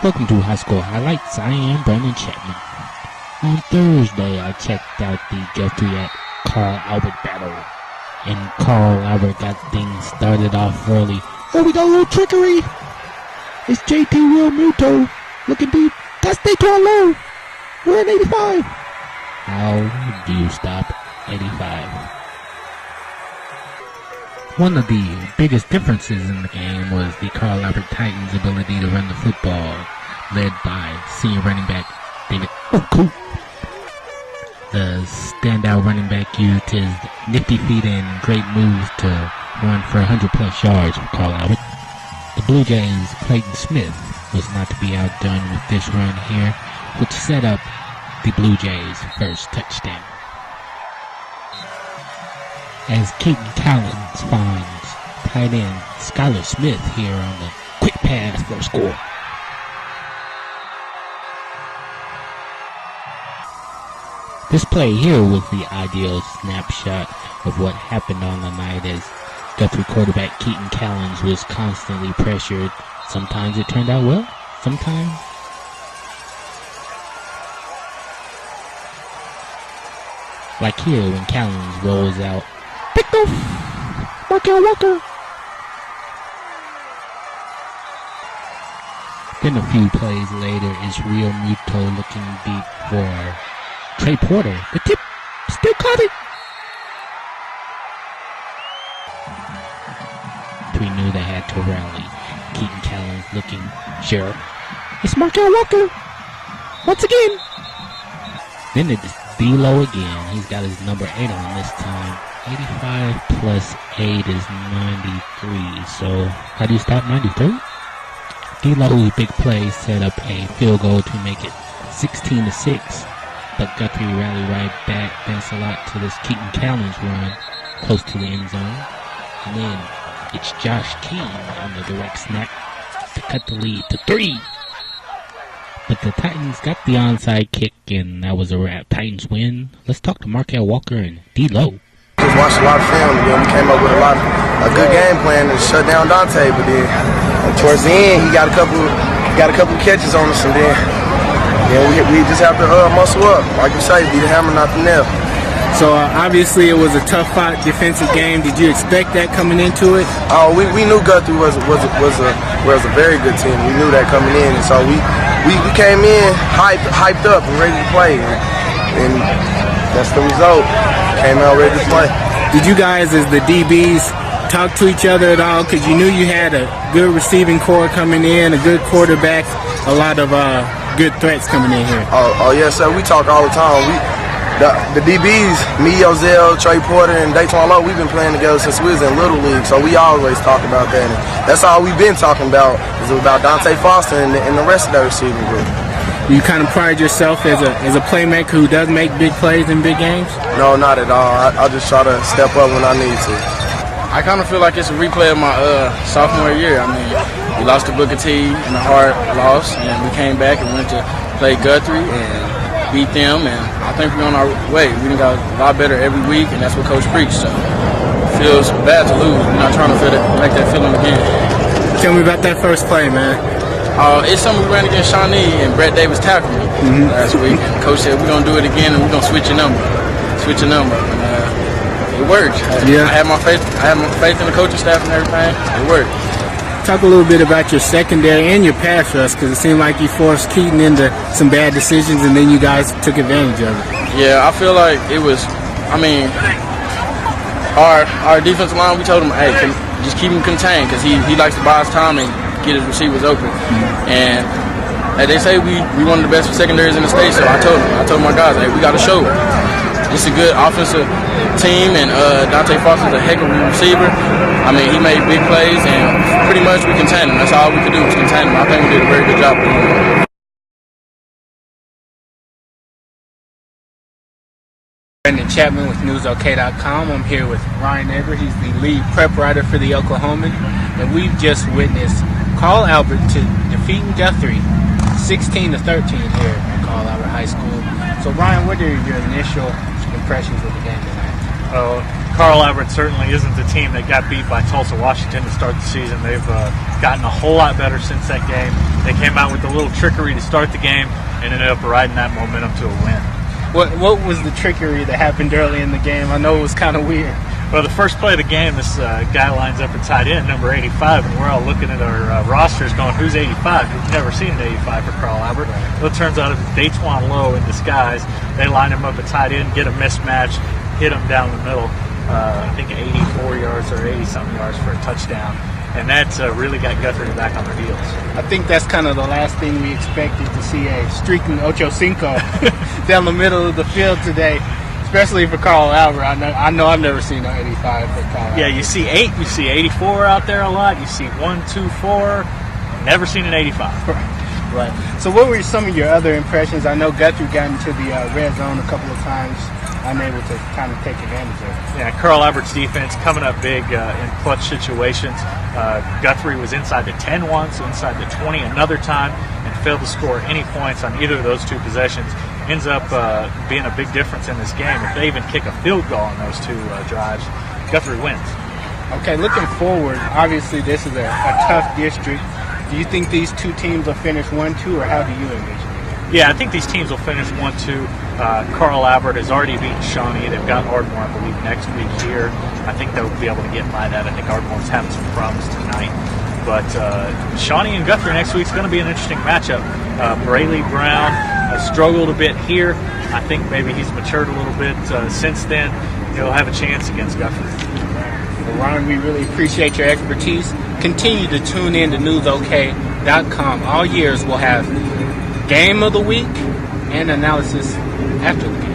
Welcome to High School Highlights. I am Brandon Chapman. On Thursday, I checked out the Guthrie at Carl Albert battle, and Carl Albert got things started off early. Oh, we got a little trickery. It's Daytawion looking deep. That's Daytawion Lowe. We're at 85. How do you stop 85? One of the biggest differences in the game was the Carl Albert Titans' ability to run the football, led by senior running back David Lowe. The standout running back used his nifty feet and great moves to run for 100-plus yards for Carl Albert. The Blue Jays' Clayton Smith was not to be outdone with this run here, which set up the Blue Jays' first touchdown. As Keaton Collins finds tight end Skylar Smith here on the quick pass for a score. This play here was the ideal snapshot of what happened on the night, as Guthrie quarterback Keaton Collins was constantly pressured. Sometimes it turned out well, sometimes. Like here when Collins rolls out. Picked off! Walker! Then a few plays later is Real Muto looking deep for Trey Porter. The tip still caught it. We knew they had to rally. Keaton Collins looking sure. It's Markel Walker once again. Then it's Lowe again. He's got his number 8 on this time. 85 plus 8 is 93. So how do you stop 93? Lowe's big play set up a field goal to make it 16-6. But Guthrie rallied right back, thanks a lot to this Keaton Collins run close to the end zone. And then it's Josh King on the direct snap to cut the lead to 3. But the Titans got the onside kick, and that was a wrap. Titans win. Let's talk to Markel Walker and D-Lowe. Just watched a lot of film, and then we came up with a good game plan to shut down Dante. But then towards the end, he got a couple catches on us, and then we just have to muscle up, like you say, be the hammer, not the nail. So obviously it was a tough fight defensive game. Did you expect that coming into it? Oh, we knew Guthrie was a very good team. We knew that coming in, and so we came in hyped up and ready to play, and that's the result. Came out ready to play. Did you guys, as the DBs, talk to each other at all? Because you knew you had a good receiving core coming in, a good quarterback, a lot of good threats coming in here. Oh yes, sir. We talk all the time. The DBs, me, Ozell, Trey Porter, and Daytawion Lowe, we've been playing together since we was in Little League, so we always talk about that. And that's all we've been talking about, is about Dante Foster and the rest of that receiving group. You kind of pride yourself as a playmaker who does make big plays in big games? No, not at all. I just try to step up when I need to. I kind of feel like it's a replay of my sophomore year. I mean, we lost to Booker T in a hard loss, and we came back and went to play Guthrie and beat them, and I think we're on our way. We got a lot better every week, and that's what Coach preached. So it feels bad to lose. We're not trying to make that feeling again. Tell me about that first play, man. It's something we ran against Shawnee, and Brett Davis tackled me last week. And Coach said, we're going to do it again, and we're going to switch a number. And it worked. Yeah. I had my faith in the coaching staff and everything. It worked. Talk a little bit about your secondary and your pass rush, because it seemed like you forced Keaton into some bad decisions, and then you guys took advantage of it. Yeah, I feel like it was, our defensive line, we told him, hey, just keep him contained, because he likes to buy his time and get his receivers open. And they say we one of the best secondaries in the state, so I told my guys, hey, we got to show it. It's a good offensive team, and Dante Foster's a heck of a receiver. I mean, he made big plays, and pretty much we contained him. That's all we could do was contain him. I think we did a very good job doing it. Brandon Chapman with NewsOK.com. I'm here with Ryan Eber. He's the lead prep writer for the Oklahoman, and we've just witnessed Carl Albert defeating Guthrie 16-13 here at Carl Albert High School. So Ryan, what are your initial impressions of the game tonight? Carl Albert certainly isn't the team that got beat by Tulsa, Washington to start the season. They've gotten a whole lot better since that game. They came out with a little trickery to start the game and ended up riding that momentum to a win. What was the trickery that happened early in the game? I know it was kind of weird. Well, the first play of the game, this guy lines up at tight end, number 85, and we're all looking at our rosters going, who's 85? We've never seen an 85 for Carl Albert. Well, it turns out it's Daytawion Lowe in disguise. They line him up at tight end, get a mismatch, hit him down the middle, I think 84 yards or 80-something yards for a touchdown. And that really got Guthrie back on their heels. I think that's kind of the last thing we expected to see, a streaking Ocho Cinco down the middle of the field today, especially for Carl Albert. I know I've never seen an 85 for Carl Albert. Yeah, you see 8, you see 84 out there a lot. You see 1, 2, 4. Never seen an 85. Right. So what were some of your other impressions? I know Guthrie got into the red zone a couple of times, unable to kind of take advantage of it. Yeah, Carl Albert's defense coming up big in clutch situations. Guthrie was inside the 10 once, inside the 20 another time, and failed to score any points on either of those two possessions. Ends up being a big difference in this game. If they even kick a field goal on those two drives, Guthrie wins. Okay, looking forward, obviously this is a tough district. Do you think these two teams will finish 1-2, or how do you envision it? Yeah, I think these teams will finish 1-2. Carl Albert has already beaten Shawnee. They've got Ardmore, I believe, next week here. I think they'll be able to get by that. I think Ardmore's having some problems tonight. But Shawnee and Guthrie next week is going to be an interesting matchup. Brayley Brown struggled a bit here. I think maybe he's matured a little bit since then. He'll have a chance against Guthrie. Well, Ron, we really appreciate your expertise. Continue to tune in to newsok.com. All years we'll have game of the week and analysis after the game.